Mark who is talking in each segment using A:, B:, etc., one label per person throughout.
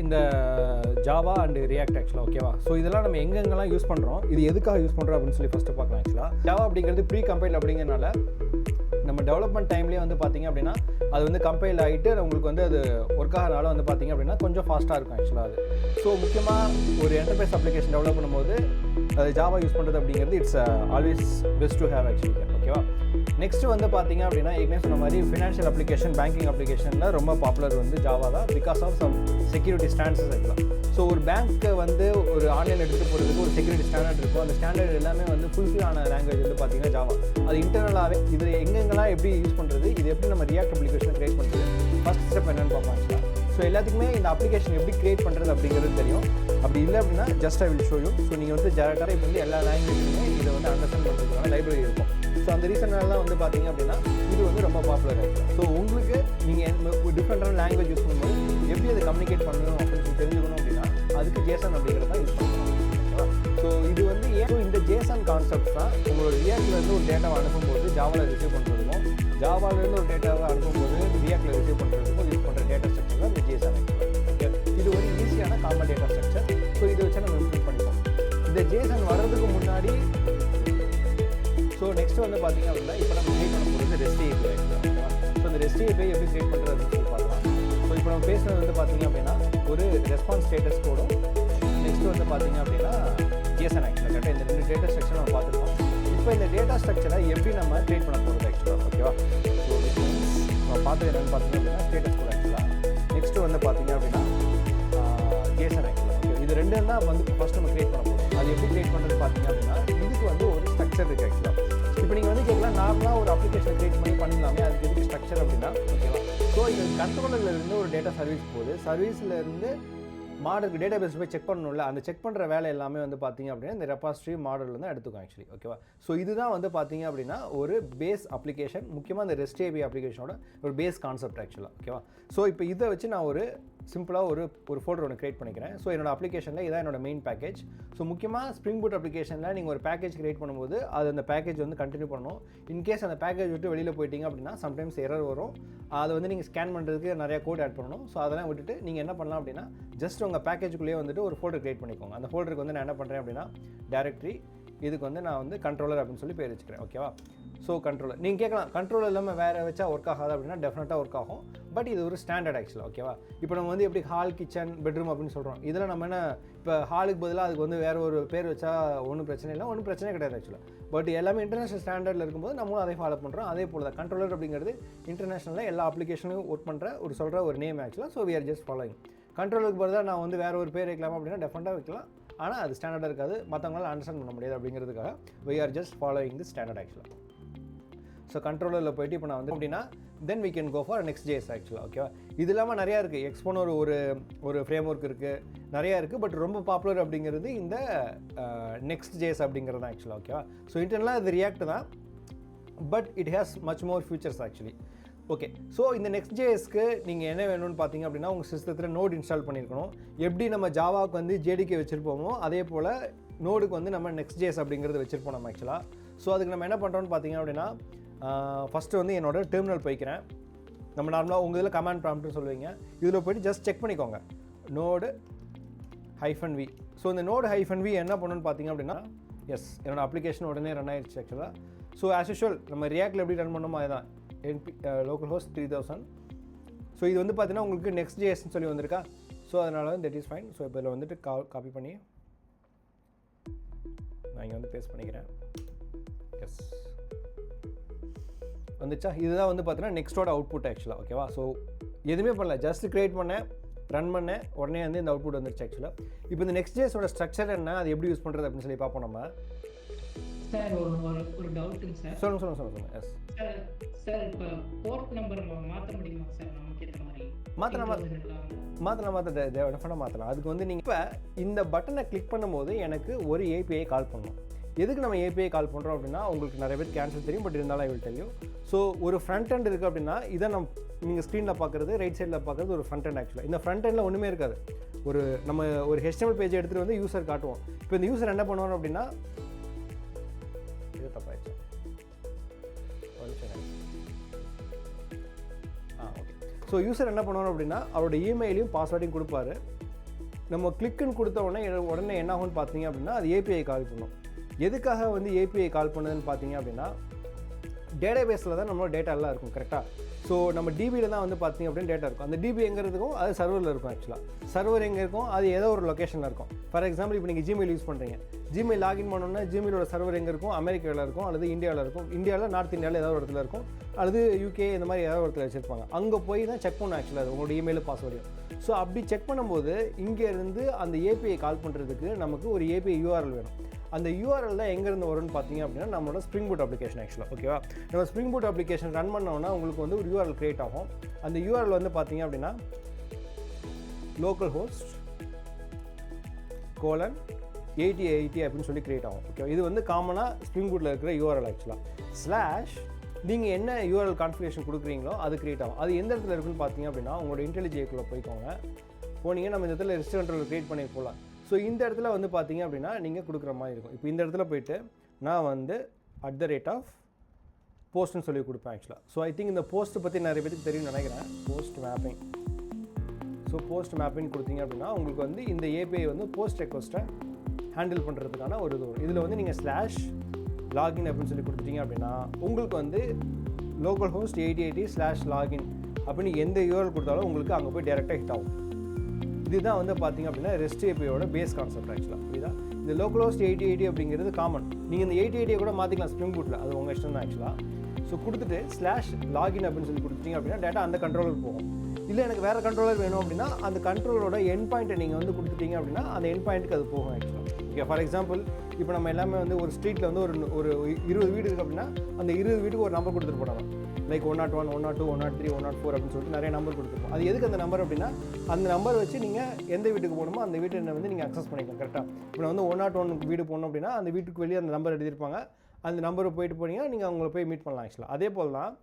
A: இந்த Java and react ஆக்சுவலாக ஓகேவா. ஸோ இதெல்லாம் நம்ம எங்கெங்கெல்லாம் யூஸ் பண்ணுறோம், இது எதுக்காக யூஸ் பண்ணுறோம் அப்படின்னு சொல்லி ஃபஸ்ட்டு பார்க்கலாம். ஆக்சுவலாக ஜாவா அப்படிங்கிறது ப்ரீ கம்பைல் அப்படிங்கிறனால நம்ம டெவலப்மெண்ட் டைம்லேயே வந்து பார்த்திங்க அப்படின்னா அது வந்து கம்பைல் ஆகிட்டு உங்களுக்கு வந்து அது ஒர்க் ஆகிறனால வந்து பார்த்திங்க அப்படின்னா கொஞ்சம் ஃபாஸ்ட்டாக இருக்கும் ஆக்சுவலாக அது. ஸோ முக்கியமாக ஒரு என்டர்பிரைஸ் அப்ளிகேஷன் டெவலப் பண்ணும்போது அது ஜாவா யூஸ் பண்ணுறது அப்படிங்கிறது it's always best to have actually ஓகேவா. நெக்ஸ்ட் வந்து பார்த்திங்க அப்படின்னா ஏற்கனவே சொன்ன மாதிரி ஃபினான்ஷியல் அப்ளிகேஷன், பேங்கிங் அப்ளிகேஷனில் ரொம்ப பாப்புலர் வந்து ஜாவா தான், because of some security standards இருக்கலாம். ஸோ ஒரு பேங்க்கு வந்து ஒரு ஆன்லைன் எடுத்துகிட்டு போகிறதுக்கு ஒரு செக்யூரிட்டி ஸ்டாண்டர்ட் இருக்கும். அந்த ஸ்டாண்டர்ட் எல்லாமே வந்து ஃபுல்ஃபில் ஆன லாங்குவேஜ் வந்து பார்த்திங்கன்னா ஜாவா. அது இன்டர்னலாகவே இது எங்கெங்கெல்லாம் எப்படி யூஸ் பண்ணுறது, இது எப்படி நம்ம ரியாக்ட் அப்ளிகேஷனை கிரியேட் பண்ணுறது, ஃபஸ்ட் ஸ்டெப் என்னென்னு பார்ப்போம் ஆக்சுவலாக. ஸோ எல்லாத்துக்குமே இந்த அப்ளிகேஷன் எப்படி கிரியேட் பண்ணுறது அப்படிங்கிறது தெரியும். அப்படி இல்லை அப்படின்னா just I will show you. So நீங்கள் வந்து டேரெக்டாக இப்போ வந்து எல்லா லாங்குவேஜுமே இதை வந்து அண்டர்ஸ்டாண்ட் பண்ணுறதுக்கான லைப்ரரி இருக்கும். ஸோ அந்த ரீசனால தான் வந்து பார்த்தீங்க அப்படின்னா இது வந்து ரொம்ப பாப்புலர் ஆகிடும். ஸோ உங்களுக்கு நீங்கள் டிஃப்ரெண்ட்டான லாங்குவேஜ் யூஸ் பண்ணும்போது எப்படி அதை கம்யூனிகேட் பண்ணணும் அப்படின்னு சொல்லி தெரிஞ்சுக்கணும் அப்படின்னா அதுக்கு ஜேசன் அப்படிங்கிறத யூஸ் பண்ணணும் ஓகேவா. ஸோ இது வந்து இந்த ஜேசன் கான்செப்ட்ஸ் தான் உங்களோட ரியாக்ட்லேருந்து ஒரு டேட்டாவை அனுப்பும்போது ஜாவாவில் ரிசீவ் பண்ணுறதுக்கும், ஜாவாலேருந்து ஒரு டேட்டாவை அனுப்பும்போது ரியாக்டில் ரிசீவ் பண்ணுறதுக்கும் யூஸ் பண்ணுற டேட்டா ஸ்ட்ரக்சர் தான் இந்த ஜேசன் ஓகே. இது ஒரு ஈஸியான காமன் டேட்டா ஸ்ட்ரக்சர். ஸோ இதை வச்சு நம்ம இம்ப்ளிமெண்ட் பண்ணிக்கலாம். இந்த ஜேசன் வர்றதுக்கு முன்னாடி ஸோ நெக்ஸ்ட் வந்து பார்த்திங்க அப்படின்னா இப்போ நம்ம கிரியேட் பண்ண போகிறது ரெஸ்ட் ஏபிஐ. ஸோ இந்த ரெஸ்ட் ஏபிஐ எப்படி கிரியேட் பண்ணுறது அப்படின்னு சொல்லி பார்க்கலாம். ஸோ இப்போ நம்ம பேசுகிறது வந்து பார்த்திங்க அப்படின்னா ஒரு ரெஸ்பான்ஸ் ஸ்டேட்டஸ் கோடும், நெக்ஸ்ட் வந்து பார்த்திங்க அப்படின்னா ஜேசன் ஆக்சுவலாக கரெக்டாக இந்த 2 டேட்டா ஸ்ட்ரக்சர் நம்ம பார்த்துருக்கோம். இப்போ இந்த டேட்டா ஸ்ட்ரக்சரை எப்படி நம்ம கிரியேட் பண்ண போகிறது ஆக்சுவலாக ஓகேவா. ஸோ நம்ம பார்த்தது என்னென்னு பார்த்திங்க அப்படின்னா ஸ்டேட்டஸ் கோட் ஆக்சுவலாக. நெக்ஸ்ட்டு வந்து பார்த்திங்க அப்படின்னா ஜேசன் ஆக்சுவலாக ஓகே. இது ரெண்டும் தான் வந்து ஃபஸ்ட் நம்ம கிரியேட் பண்ண போகிறோம். அது எப்படி கிரியேட் பண்ணுறது பார்த்திங்க அப்படின்னா இதுக்கு வந்து ஒரு ஸ்ட்ரக்சர் இருக்குது ஆக்சுவலாக. இப்போ நீங்கள் வந்து கேட்கலாம் நார்மலாக ஒரு அப்ளிகேஷன் கிரியேட் பண்ணலாமே, அதுக்கு எதுக்கு ஸ்ட்ரக்சர் அப்படின்னா ஓகேவா. ஸோ இது கண்ட்ரோலர்லேருந்து ஒரு டேட்டா சர்வீஸ் போகுது, சர்வீஸ்லேருந்து மாடலுக்கு டேட்டா பேஸ் போய் செக் பண்ணணும்ல, அந்த செக் பண்ணுற வேலை எல்லாமே வந்து பார்த்திங்க அப்படின்னா இந்த ரெபாசிட்டரி மாடலில் தான் எடுத்துக்கும் ஆக்சுவலி ஓகேவா. ஸோ இதுதான் வந்து பார்த்திங்க அப்படின்னா ஒரு பேஸ் அப்ளிகேஷன், முக்கியமாக இந்த ரெஸ்ட் ஏபிஐ அப்ளிகேஷனோட ஒரு பேஸ் கான்செப்ட் ஆக்சுவலாக ஓகேவா. ஸோ இப்போ இதை வச்சு நான் ஒரு சிம்பிளாக ஒரு ஃபோல்டர் ஒன்று கிரியேட் பண்ணிக்கிறேன். ஸோ என்னோட அப்ளிகேஷனில் இதான் என்னோட மெயின் பேக்கேஜ். ஸோ முக்கியமாக ஸ்ப்ரிங் பூட் அப்ளிகேஷனில் நீங்கள் ஒரு பேக்கேஜ் கிரியேட் பண்ணும்போது அது அந்த பேக்கேஜ் வந்து கண்டினியூ பண்ணணும். இன்கேஸ் அந்த பேக்கேஜ் விட்டு வெளியில் போயிட்டீங்க அப்படின்னா சம்டைம்ஸ் எரர் வரும். அதை வந்து நீங்கள் ஸ்கேன் பண்ணுறதுக்கு நிறையா கோட் ஆட் பண்ணணும். ஸோ அதெல்லாம் விட்டுட்டு நீங்கள் என்ன பண்ணலாம் அப்படின்னா ஜஸ்ட் உங்கள் பேக்கேஜுக்குள்ளேயே வந்துட்டு ஒரு ஃபோல்டர் கிரியேட் பண்ணிக்கோங்க. அந்த ஃபோல்டருக்கு வந்து நான் என்ன பண்ணுறேன் அப்படின்னா டைரக்டரி, இதுக்கு வந்து நான் வந்து கண்ட்ரோலர் அப்படின்னு சொல்லி பேர் வச்சுக்கிறேன் ஓகேவா. ஸோ கண்ட்ரோலர் நீங்கள் கேட்கலாம் கண்ட்ரோலர் இல்லாமல் வேறு வச்சா ஒர்க் ஆகாது அப்படின்னா டெஃபினட்டாக ஒர்க் ஆகும். பட் இது ஒரு ஸ்டாண்டர்ட் ஆக்சுவலாக ஓகேவா. இப்போ நம்ம வந்து எப்படி ஹால், கிச்சன், பெட்ரூம் அப்படின்னு சொல்கிறோம். இதில் நம்ம என்ன இப்போ ஹாலுக்கு பதிலாக அதுக்கு வந்து வேறு ஒரு பேர் வச்சா ஒன்றும் பிரச்சனை இல்லை, ஒன்றும் பிரச்சனை கிடையாது ஆக்சுவலாக. பட் எல்லாமே இன்டர்நேஷனல் ஸ்டாண்டர்டில் இருக்கும்போது நம்மளும் அதை ஃபாலோ பண்ணுறோம். அதே போல் தான் கண்ட்ரோலர் அப்படிங்கிறது இன்டர்நேஷனலில் எல்லா அப்ளிகேஷனும் ஒர்க் பண்ணுற ஒரு நேம் ஆக்சுவலாக. So we are just following. கண்ட்ரோலருக்கு பதிலாக நான் வந்து வேறு ஒரு பேர் வைக்கலாமா அப்படின்னா டெஃபினட்டாக வைக்கலாம். ஆனால் அது ஸ்டாண்டர்டாக இருக்காது, மற்றவங்களால அண்டர்ஸ்டாண்ட் பண்ண முடியாது அப்படிங்கிறதுக்காக we are just following the standard ஆக்சுவலாக. ஸோ கண்ட்ரோலரில் போய்ட்டு இப்போ நான் வந்து அப்படின்னா தென் we can go for Next.js ஆக்சுவலாக ஓகேவா. இது இல்லாமல் நிறையா இருக்குது. எக்ஸ்போன் ஒரு ஃப்ரேம் ஒர்க் இருக்குது, நிறையா இருக்குது. பட் ரொம்ப பாப்புலர் அப்படிங்கிறது இந்த Next.js அப்படிங்கிறது தான் ஆக்சுவலாக ஓகேவா. ஸோ இன்டர்னலாக இது ரியாக்ட் தான், but it has much more features actually okay. So இந்த Next.jsக்கு நீங்கள் என்ன வேணும்னு பார்த்தீங்க அப்படின்னா உங்கள் சிஸ்டத்தில் நோட் இன்ஸ்டால் பண்ணியிருக்கணும். எப்படி நம்ம ஜாவாவுக்கு வந்து ஜேடிகே வச்சுருப்போமோ அதே போல் நோடுக்கு வந்து நம்ம Next.js அப்படிங்கிறது வச்சுருப்போம் நம்ம ஆக்சுவலாக. ஸோ அதுக்கு நம்ம என்ன பண்ணுறோன்னு பார்த்தீங்க அப்படின்னா ஃபஸ்ட்டு வந்து என்னோட டெர்மினல் போய்க்கிறேன். நம்ம நார்மலாக உங்கள் இதில் கமாண்ட் ப்ராம்ப்ட்னு சொல்லுவீங்க, இதில் போய்ட்டு ஜஸ்ட் செக் பண்ணிக்கோங்க நோடு -v. ஸோ இந்த நோடு -v என்ன பண்ணணும்னு பார்த்தீங்க அப்படின்னா எஸ் என்னோடய அப்ளிகேஷன் உடனே ரன் ஆயிடுச்சு ஆக்சுவலாக. ஸோ ஆஸ் யூஷுவல் நம்ம ரியாக்டில் எப்படி ரன் பண்ணோமோ அதுதான் லோக்கல் ஹோஸ்ட் 3000. ஸோ இது வந்து பார்த்தீங்கன்னா உங்களுக்கு Next.jsன்னு சொல்லி வந்திருக்கா. ஸோ அதனால் வந்து தட் இஸ் ஃபைன். ஸோ இப்போ இதில் வந்துட்டு காப்பி பண்ணி நான் இங்கே வந்து பேஸ்ட் பண்ணிக்கிறேன். எஸ் வந்துச்சா. இதுதான் வந்து பார்த்தீங்கன்னா நெக்ஸ்ட்டோட அவுட்புட் ஆக்சுவலாக ஓகேவா. ஸோ எதுவுமே பண்ணல, ஜஸ்ட் கிரியேட் பண்ணேன், ரன் பண்ணேன், உடனே வந்து இந்த அவுட்புட் வந்துருச்சு ஆக்சுவலாக. இப்போ இந்த Next.jsோட ஸ்ட்ரக்சர் என்ன, அது எப்படி யூஸ் பண்ணுறது அப்படின்னு சொல்லி பார்ப்போம் நம்ம.
B: சார் ஒரு டவுட்டுங்க சார்.
A: சொல்லுங்க. எஸ்
B: சார் இப்போ போர்ட் நம்பர் மாற்ற முடியுமா சார் நமக்கு ஏற்ற மாதிரி?
A: மாற்றலாம். அதுக்கு வந்து நீங்கள் இப்போ இந்த பட்டனை கிளிக் பண்ணும்போது எனக்கு ஒரு ஏபிஐ கால் பண்ணணும். எதுக்கு நம்ம ஏபிஐ கால் பண்ணுறோம் அப்படின்னா உங்களுக்கு நிறைய பேர் கேன்சல் தெரியும், பட் இருந்தாலும் I will tell you. So ஒரு ஃப்ரண்ட் எண்ட் இருக்குது அப்படின்னா இதை நீங்கள் ஸ்க்ரீனில் பார்க்குறது, ரைட் சைடில் பார்க்குறது ஒரு ஃப்ரண்ட் எண்ட் ஆக்சுவலாக. இந்த ஃப்ரண்ட் எண்டில் ஒன்றுமே இருக்காது. நம்ம ஒரு HTML பேஜ் எடுத்துகிட்டு வந்து யூசர் காட்டுவோம். இப்போ இந்த யூசர் என்ன பண்ணுவாங்க அப்படின்னா இது தப்பாயிடுச்சு ஓகே. ஸோ யூசர் என்ன பண்ணுவார் அப்படின்னா அவரோட இமெயிலையும் பாஸ்வேர்டையும் கொடுப்பாரு. நம்ம கிளிக்குன்னு கொடுத்த உடனே என்ன ஆகும்னு பார்த்தீங்க அப்படின்னா அது ஏபிஐ கால் பண்ணும். எதுக்காக வந்து ஏபிஐ கால் பண்ணுதுன்னு பார்த்தீங்க அப்படின்னா டேட்டாபேஸில் தான் நம்மளோட டேட்டா எல்லாம் இருக்கும் கரெக்டாக. ஸோ நம்ம டிபியில் தான் வந்து பார்த்திங்க அப்படின்னு டேட்டா இருக்கும். அந்த டிபி எங்கே இருக்கும், அது சர்வரில் இருக்கும். ஆக்சுவலாக சர்வர் எங்கே இருக்கும், அது ஏதோ ஒரு லொக்கேஷனில் இருக்கும். ஃபார் எக்ஸாம்பிள் இப்போ நீங்கள் ஜிமெயில் யூஸ் பண்ணுறீங்க, ஜிமெயில் லாகின் பண்ணோன்னா ஜிமெயிலோட சர்வர் எங்கே இருக்கும், அமெரிக்காவில் இருக்கும் அல்லது இந்தியாவில் இருக்கும். இந்தியாவில் நார்த் இந்தியாவில் ஏதாவது ஒரு இடத்துல இருக்கும், அல்லது யூகே இந்த மாதிரி ஏதாவது ஒரு இடத்துல வச்சுருப்பாங்க. அங்கே போய் தான் செக் பண்ணணும் ஆக்சுவலாக அது உங்களோட இமெயில் பாஸ்வேர்டையும். ஸோ அப்படி செக் பண்ணும்போது இங்கேருந்து அந்த ஏபிஐ கால் பண்ணுறதுக்கு நமக்கு ஒரு ஏபிஐ யூஆர்எல் வேணும். அந்த யூஆர்எல் தான் எங்கேருந்து வரும்னு பார்த்தீங்க அப்படின்னா நம்மளோட ஸ்ப்ரிங் பூட் அப்ளிகேஷன் ஆக்சுவலாக. ஓகேவா, நம்ம ஸ்ப்ரிங் பூட் அப்ளிகேஷன் ரன் பண்ணோன்னா உங்களுக்கு வந்து ஒரு யூஆர்எல் கிரியேட் ஆகும். அந்த யூஆர்எல் வந்து பார்த்தீங்க அப்படின்னா லோக்கல் ஹோஸ்ட் கோலன் 8080 அப்படின்னு சொல்லி கிரியேட் ஆகும். ஓகே, இது வந்து காமனாக ஸ்ப்ரிங் பூட்டில் இருக்கிற யூஆர்எல் ஆக்சுவலாக. ஸ்லாஷ் நீங்கள் என்ன யூஆர்எல் கான்ஃபிகரேஷன் கொடுக்குறீங்களோ அது கிரியேட் ஆகும். அது எந்த இடத்துல இருக்குன்னு பார்த்தீங்க அப்படின்னா உங்களோட IntelliJ போய்க்கோங்க. போனீங்க நம்ம இந்த இடத்துல ரெஸ்டாரண்ட்டில் கிரியேட் பண்ணி போகலாம். ஸோ இந்த இடத்துல வந்து பார்த்தீங்க அப்படின்னா நீங்கள் கொடுக்குற மாதிரி இருக்கும். இப்போ இந்த இடத்துல போய்ட்டு நான் வந்து @post சொல்லி கொடுப்பேன் ஆக்சுவலாக. ஸோ ஐ திங்க் இந்த போஸ்ட் பற்றி நிறைய பேருக்கு தெரியும்னு நினைக்கிறேன். Post mapping. So post mapping கொடுத்தீங்க அப்படின்னா உங்களுக்கு வந்து இந்த ஏபிஐ வந்து போஸ்ட் ரெக்வஸ்ட்டை ஹேண்டில் பண்ணுறதுக்கான ஒரு இது வரும். இதில் வந்து நீங்கள் ஸ்லாஷ் லாகின் அப்படின்னு சொல்லி கொடுத்துட்டீங்க அப்படின்னா உங்களுக்கு வந்து லோக்கல் ஹோஸ்ட் 8080/login அப்படின்னு எந்த யூஆர்எல் கொடுத்தாலும் உங்களுக்கு அங்கே போய் டேரெக்டாக ஹிட் ஆகும். இதுதான் வந்து பார்த்தீங்க அப்படின்னா ரெஸ்ட் ஏபிஐயோட பேஸ் கான்செப்ட் ஆக்சுவலாக. இதுதான் இந்த லோக்கல் ஹோஸ்ட் 8080 அப்படிங்கிறது காமன். நீங்கள் இந்த 8080 கூட மாற்றிக்கலாம் ஸ்ப்ரிங் பூட்டில், அது உங்கள் இஷ்டம் தான் ஆக்சுவலாக. ஸோ கொடுத்துட்டு /login அப்படின்னு சொல்லி கொடுத்துட்டீங்க அப்படின்னா டேட்டா அந்த கண்ட்ரோலருக்கு போகும். இல்லை எனக்கு வேறு கண்ட்ரோலர் வேணும் அப்படின்னா அந்த கண்ட்ரோலரோட எண்ட் பாயிண்ட்டை நீங்கள் வந்து கொடுத்துட்டீங்க அப்படின்னா அந்த எண்ட் பாயிண்ட்டுக்கு அது போகும் ஆக்சுவலாக. ஓகே, ஃபார் எக்ஸாம்பிள் இப்போ நம்ம எல்லாமே வந்து ஒரு ஸ்ட்ரீட்டில் வந்து ஒரு 20 வீடு இருக்குது அப்படின்னா அந்த 20 வீட்டுக்கு ஒரு நம்பர் கொடுத்துட்டு போனாங்க. லைக் 101, 102, 103, 104 அப்படின்னு சொல்லிட்டு நிறைய நம்பர் கொடுத்துருப்போம். அது எதுக்கு அந்த நம்பர் அப்படின்னா அந்த நம்பர் வச்சு நீங்கள் எந்த வீட்டுக்கு போகணுமோ அந்த வீட்டை வந்து நீங்கள் அக்சஸ் பண்ணிக்கலாம் கரெக்டாக. இப்போ வந்து 101 வீடு போகணும் அப்படின்னா அந்த வீட்டுக்கு வெளியே அந்த நம்பர் எழுதியிருப்பாங்க. அந்த நம்பரை போயிட்டு போனீங்கன்னா நீங்கள் அவங்கள போய் மீட் பண்ணலாம் ஆக்சுவலாக. அதே போல் தான்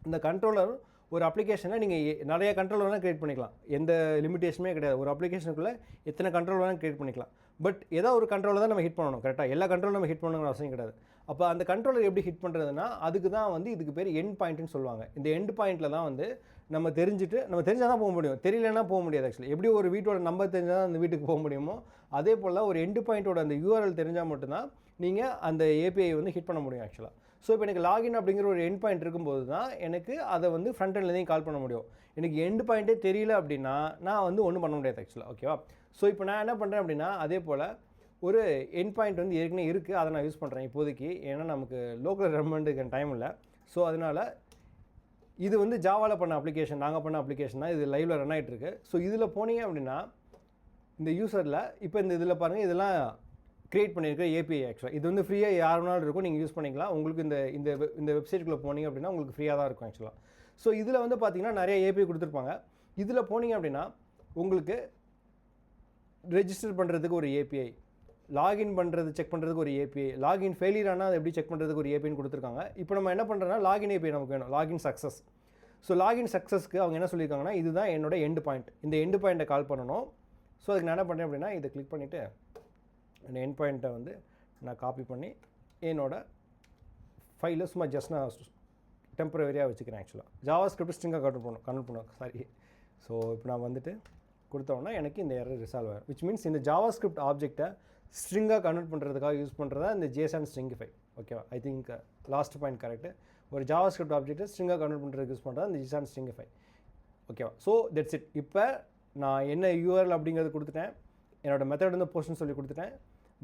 A: இந்த கண்ட்ரோலர் ஒரு அப்ளிகேஷனில் நீங்கள் நிறைய கண்ட்ரோல் வேணால் க்ரியேட் பண்ணிக்கலாம். எந்த லிமிட்டேஷனுமே கிடையாது. ஒரு அப்ளிகேஷனுக்குள்ளே எத்தனை கண்ட்ரோல் வேணால் க்ரியேட் பண்ணிக்கலாம். பட் ஏதோ ஒரு கண்ட்ரோலை தான் நம்ம ஹிட் பண்ணணும் கரெக்டாக. எல்லா கண்ட்ரோலும் நம்ம ஹிட் பண்ணணுங்கிற அவசியம் கிடையாது. அப்போ அந்த கண்ட்ரோலர் எப்படி ஹிட் பண்ணுறதுனா அதுக்கு தான் வந்து இதுக்கு பேர் எண்ட் பாயிண்ட்னு சொல்லுவாங்க. இந்த எண்ட் பாயிண்ட்டில் தான் வந்து நம்ம தெரிஞ்சால் தான் போக முடியும், தெரியலன்னா போக முடியாது ஆக்சுவலி. எப்படி ஒரு வீட்டோட நம்பர் தெரிஞ்சால் தான் அந்த வீட்டுக்கு போக முடியுமோ அதே போல் ஒரு எண்ட் பாயிண்ட்டோட அந்த யூஆர்எல் தெரிஞ்சால் மட்டும்தான் நீங்கள் அந்த ஏபிஐ வந்து ஹிட் பண்ண முடியும் ஆக்சுவலாக. ஸோ இப்போ எனக்கு லாகின் அப்படிங்கிற ஒரு எண்ட் பாயிண்ட் இருக்கும்போது தான் எனக்கு அதை வந்து ஃப்ரண்ட் எண்ட்லேயும் கால் பண்ண முடியும். எனக்கு எண்ட் பாயிண்ட்டே தெரியல அப்படின்னா நான் வந்து ஒன்றும் பண்ண முடியாது ஆக்சுவலாக. ஓகேவா, ஸோ இப்போ நான் என்ன பண்ணுறேன் அப்படின்னா அதே போல் ஒரு எண்ட் பாயிண்ட் வந்து ஏற்கனவே இருக்குது, அதை நான் யூஸ் பண்ணுறேன் இப்போதைக்கு. ஏன்னா நமக்கு லோக்கல் ரெமெண்டுக்கு டைம் இல்லை. ஸோ அதனால் இது வந்து ஜாவாவில் பண்ண அப்ளிகேஷன், நாங்கள் பண்ண அப்ளிகேஷன் தான் இது லைவில் ரன் ஆகிட்டுருக்கு. ஸோ இதில் போனீங்க அப்படின்னா இந்த யூசரில் இப்போ இந்த இதில் பாருங்கள் இதெல்லாம் க்ரியேட் பண்ணியிருக்கிற ஏபிஐ ஆக்சுவலாக. இது வந்து ஃப்ரீயாக யார் வேணாலும் இருக்கும், நீங்கள் யூஸ் பண்ணிக்கலாம். உங்களுக்கு இந்த வெப்சைட்டுக்குள்ளே போனீங்க அப்படின்னா உங்களுக்கு ஃப்ரீயாக தான் இருக்கும் ஆக்சுவலாக. ஸோ இதில் வந்து பார்த்தீங்கன்னா நிறைய ஏபிஐ கொடுத்துருப்பாங்க. இதில் போனீங்க அப்படின்னா உங்களுக்கு ரெஜிஸ்டர் பண்ணுறதுக்கு ஒரு ஏபிஐ, லாகின் பண்ணுறது செக் பண்ணுறதுக்கு ஒரு ஏபிஐ, லாகின் ஃபெயிலியர் ஆனால் அதை எப்படி செக் பண்ணுறதுக்கு ஒரு ஏபிஐன்னு கொடுத்துருக்காங்க. இப்போ நம்ம என்ன பண்ணுறோன்னா லாகின் ஏபிஐ நமக்கு வேணும், லாகின் சக்ஸஸ். ஸோ லாகின் சக்ஸஸ்க்கு அவங்க என்ன சொல்லியிருக்காங்கன்னா இதுதான் என்னோட எண்டு பாயிண்ட், இந்த எண்டு பாயிண்ட்டை கால் பண்ணணும். ஸோ அதுக்கு நான் என்ன பண்ணுறேன் அப்படின்னா இதை கிளிக் பண்ணிவிட்டு அந்த எண்ட் பாயிண்ட்டை வந்து நான் காப்பி பண்ணி என்னோடய ஃபைலில் சும்மா ஜஸ்ட் நான் டெம்பரவரியாக வச்சுக்கிறேன் ஆக்சுவலாக. ஜாவா ஸ்கிரிப்ட் ஸ்ட்ரிங்காக கன்வெர்ட் பண்ணுவோம் சாரி. ஸோ இப்போ நான் வந்துட்டு கொடுத்தோன்னா எனக்கு இந்த எரர் ரிசால்வ் ஆகும். விச் மீன்ஸ் இந்த ஜாவா ஸ்கிரிப்ட் ஆப்ஜெக்டை ஸ்ட்ரிங்காக கன்வெர்ட் பண்ணுறதுக்காக யூஸ் பண்ணுறதா இந்த JSON ஸ்ட்ரிங்கிஃபை. ஓகேவா, I think last point correct. ஒரு ஜாவா ஸ்கிரிப்ட் ஆப்ஜெக்ட்டை ஸ்ட்ரிங்காக கன்வெர்ட் பண்ணுறதுக்கு யூஸ் பண்ணுறதா இந்த JSON ஸ்ட்ரிங்கிஃபை. ஓகேவா, ஸோ தட்ஸ் இட். இப்போ நான் என்ன URL அப்படிங்கிறது கொடுத்துட்டேன், என்னோட மெத்தட் வந்து போஸ்ட்னு சொல்லி கொடுத்துட்டேன்,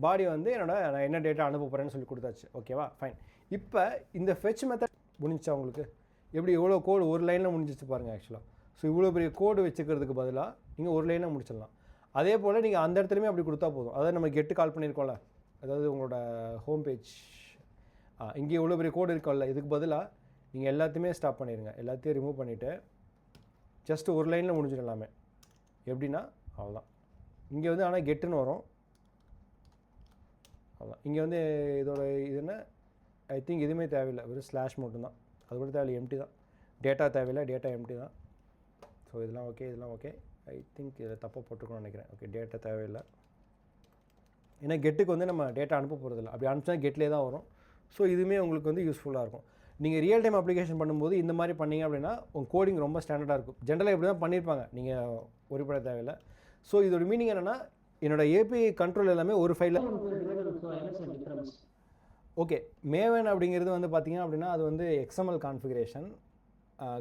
A: பாடி வந்து நான் என்ன டேட்டா அனுப்ப போகிறேன்னு சொல்லி கொடுத்தாச்சு. ஓகேவா, ஃபைன். இப்போ இந்த ஃபெச் மெத்தட் முடிஞ்சிச்சா உங்களுக்கு? எப்படி எவ்வளோ கோடு ஒரு லைனில் முடிஞ்சிச்சு பாருங்கள் ஆக்சுவலாக. ஸோ இவ்வளோ பெரிய கோடு வச்சுக்கிறதுக்கு பதிலாக நீங்கள் ஒரு லைனில் முடிச்சிடலாம். அதே போல் நீங்கள் அந்த இடத்துலையுமே அப்படி கொடுத்தா போதும். அதாவது நம்ம கெட்டு கால் பண்ணியிருக்கோம்ல, அதாவது உங்களோட ஹோம் பேஜ் இங்கே இவ்வளோ பெரிய கோடு இருக்கோம்ல, இதுக்கு பதிலாக நீங்கள் எல்லாத்தையுமே ஸ்டாப் பண்ணிடுங்க, எல்லாத்தையும் ரிமூவ் பண்ணிவிட்டு ஜஸ்ட் ஒரு லைனில் முடிஞ்சிடலாமே. எப்படின்னா அவ்வளோதான். இங்கே வந்து ஆனால் கெட்டுன்னு வரும், அவ்வளோதான். இங்கே வந்து இதோட இது என்ன, ஐ திங்க் எதுவுமே தேவையில்லை, வெறும் ஸ்லாஷ் மட்டும்தான். அது கூட தேவையில்லை, எம்டி தான். டேட்டா தேவையில்லை, டேட்டா எம்டி தான். ஸோ இதெல்லாம் ஓகே, இதெல்லாம் ஓகே. ஐ திங்க் இதில் தப்பாக போட்டுருக்கோன்னு நினைக்கிறேன். ஓகே, டேட்டா தேவையில்லை. ஏன்னா கெட்டுக்கு வந்து நம்ம டேட்டா அனுப்ப போகிறதில்ல, அப்படி அனுப்பிச்சா கெட்லேயே தான் வரும். ஸோ இதுவுமே உங்களுக்கு வந்து யூஸ்ஃபுல்லாக இருக்கும். நீங்கள் ரியல் டைம் அப்ளிகேஷன் பண்ணும்போது இந்த மாதிரி பண்ணீங்க அப்படின்னா உங்கள் கோடிங் ரொம்ப ஸ்டாண்டர்டாக இருக்கும். ஜென்ரலாக இப்படி தான் பண்ணியிருப்பாங்க, நீங்கள் ஒருபட தேவையில்லை. ஸோ இதோட மீனிங் என்னென்னா, என்னோடய ஏபிஐ கண்ட்ரோல் எல்லாமே ஒரு ஃபைலில். ஓகே, மேவன் அப்படிங்கிறது வந்து பார்த்தீங்க அப்படின்னா அது வந்து XML கான்ஃபிகரேஷன்,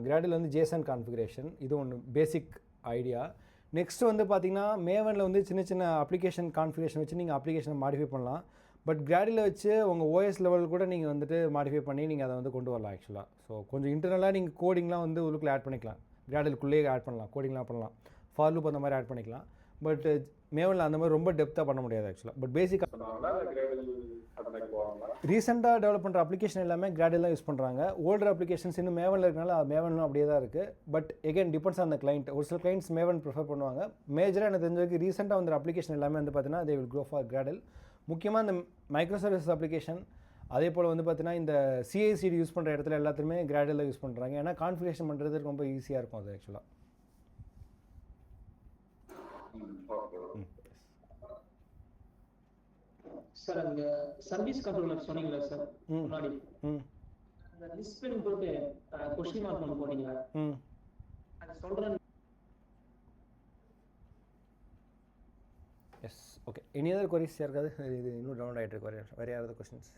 A: கிராடில் வந்து ஜேசன் கான்ஃபிகரேஷன். இது ஒன்று பேசிக் ஐடியா. நெக்ஸ்ட் வந்து பார்த்தீங்கன்னா மேவனில் வந்து சின்ன சின்ன அப்ளிகேஷன் கான்ஃபிகரேஷன் வச்சு நீங்கள் அப்ளிகேஷனை மாடிஃபை பண்ணலாம். பட் கிராடில் வச்சு உங்கள் OS லெவல் கூட நீங்கள் வந்துட்டு மாடிஃபை பண்ணி நீங்கள் அதை வந்து கொண்டு வரலாம் ஆக்சுவலாக. ஸோ கொஞ்சம் இன்டர்னலாக நீங்கள் கோடிங்லாம் வந்து உள்ளுக்குள்ளே ஆட் பண்ணிக்கலாம், கிராடிலுக்குள்ளேயே ஆட் பண்ணலாம், கோடிங்லாம் பண்ணலாம், ஃபார் லூப் அந்த மாதிரி ஆட் பண்ணிக்கலாம். பட் மேவனில் அந்த மாதிரி ரொம்ப டெப்த்தாக பண்ண முடியாது ஆக்சுவலாக. பட் பேசிக்காக ரீசெண்டாக டெவலப் பண்ணுற அப்ளிகேஷன் எல்லாமே கிராடில் தான் யூஸ் பண்ணுறாங்க. ஓல்டர் அப்ளிகேஷன்ஸ் இன்னும் மேவனில் இருக்கனால மேவனும் அப்படியே தான் இருக்குது. But again depends on the client. ஒரு சில கிளைண்ட்ஸ் மேவன் ப்ரிஃபர் பண்ணுவாங்க. மேஜராக எனக்கு தெரிஞ்ச வரைக்கும் ரீசெண்டாக வந்து அப்ளிகேஷன் எல்லாமே வந்து பார்த்தீங்கன்னா they will grow for cradle. முக்கியமாக இந்த மைக்ரோ சர்வீசஸ் அப்ளிகேஷன், அதே போல் வந்து பார்த்தீங்கன்னா இந்த CI/CD யூஸ் பண்ணுற இடத்துல எல்லாத்துலேயுமே கிராடில் யூஸ் பண்ணுறாங்க. ஏன்னா கான்ஃபிகரேஷன் பண்ணுறதுக்கு ரொம்ப ஈஸியாக இருக்கும் அது ஆக்சுவலாக.
B: சார் அந்த சர்வீஸ் கண்ட்ரோலர் சொன்னீங்களா சார் முன்னாடி, அந்த லிஸ்ட் பண்ணி போட்டு क्वेश्चन மார்க் பண்ண போறீங்க, அது சொல்றேன்.
A: Yes, okay. Any other queries யாருக்காது? இது இன்னும் டவுன் ஆகிட்டு இருக்கு. வேறு யாராவது கொஸ்டின்ஸ்?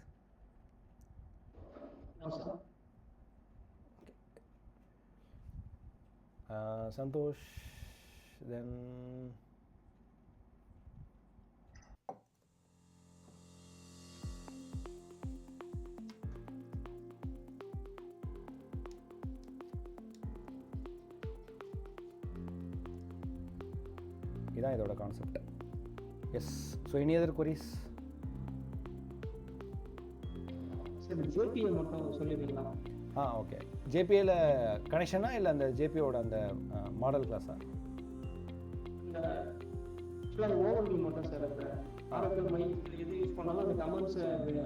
A: சந்தோஷ், தென் இதான் இதோட concept. Yes, so any other queries?
B: Sir JPA மட்டும் சொல்லிடுவீங்களா?
A: ஓகே. ஜேபிஏல கனெக்ஷனா இல்லை அந்த ஜேபியோட அந்த மாடல் கிளாஸா?
B: இந்த ஓவர்வியூ மட்டும் சார். அந்த ஆரக்கிள் மை எது யூஸ் பண்ணாலும் அந்த கமெண்ட்ஸ்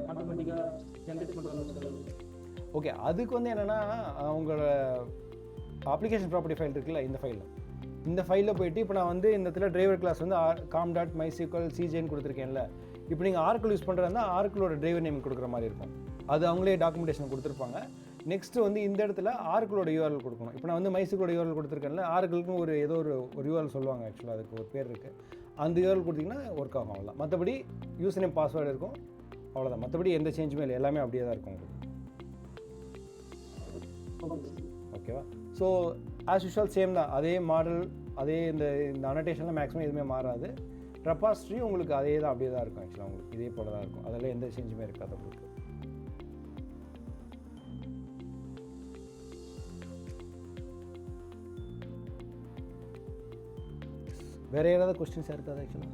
B: ஆட்டோமேட்டிக்காக ஜென்ரேட் பண்ணுறாங்க சார்.
A: ஓகே, அதுக்கு வந்து என்னென்னா உங்களோட அப்ளிகேஷன் ப்ராப்பர்ட்டி ஃபைல் இருக்குல்ல, இந்த ஃபைலில் போயிட்டு இப்போ நான் வந்து இந்த இடத்துல டிரைவர் கிளாஸ் வந்து com.mysql cjன்னு கொடுத்துருக்கேன்ல. இப்போ நீங்கள் ஆர்க்கிள் யூஸ் பண்ணுறதா ஆர்க்கிளோட டிரைவர் நேம் கொடுக்குற மாதிரி இருக்கும். அது அவங்களே டாக்குமெண்டேஷன் கொடுத்துருப்பாங்க. நெக்ஸ்ட்டு வந்து இந்த இடத்துல ஆர்க்கிளோட URL கொடுக்கணும். இப்போ நான் வந்து MySQL URL கொடுத்துருக்கேன்ல, ஆர்க்கிளுக்கும் ஏதோ ஒரு URL சொல்லுவாங்க ஆக்சுவலாக, அதுக்கு ஒரு பேர் இருக்குது. அந்த URL கொடுத்தீங்கன்னா ஒர்க் ஆகும். அவ்வளோதான். மற்றபடி யூசர் நேம் பாஸ்வேர்டு இருக்கும், அவ்வளோதான். மற்றபடி எந்த சேஞ்சுமே இல்லை, எல்லாமே அப்படியே தான் இருக்கும் உங்களுக்கு. ஓகேவா? ஸோ ஆஸ் யூஷுவல் சேம் தான், அதே மாடல், அதே இந்த அனோட்டேஷனில் மேக்ஸிமம் எதுவுமே மாறாது. ரெபாசிட்டரி உங்களுக்கு அதே தான், அப்படியே தான் இருக்கும் ஆக்சுவலாக. உங்களுக்கு இதே போல தான் இருக்கும், அதில் எந்த சேஞ்சுமே இருக்காது உங்களுக்கு. வேறு ஏதாவது கொஸ்டின்ஸ் இருக்காது ஆக்சுவலாக?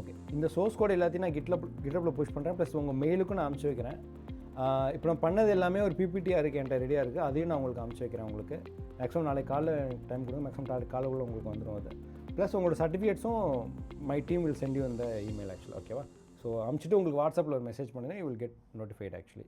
A: ஓகே, இந்த சோர்ஸ் கோட் எல்லாத்தையும் நான் கிட்ஹப்பில் புஷ் பண்ணுறேன். ப்ளஸ் உங்கள் மெயிலுக்கும் நான் அனுப்பிச்சி வைக்கிறேன். இப்போ நான் பண்ணது எல்லாமே ஒரு PPTயாக இருக்குது, என்கிட்ட ரெடியாக இருக்குது. அதையும் நான் உங்களுக்கு அனுப்பிச்சி வைக்கிறேன். உங்களுக்கு மேக்ஸிமம் நாளைக்கு காலைல டைம் கொடுங்க, மேக்ஸிமம் நாளைக்கு காலைக்குள்ளே உங்களுக்கு வந்துடும் அது. ப்ளஸ் உங்களோட சர்டிஃபிகேட்ஸும் my team will send you இந்த இமெயில் ஆக்சுவலாக. ஓகேவா? ஸோ அனுப்பிச்சிட்டு உங்களுக்கு வாட்ஸ்அப்பில் ஒரு மெசேஜ் பண்ணுங்கள், you will get notified actually.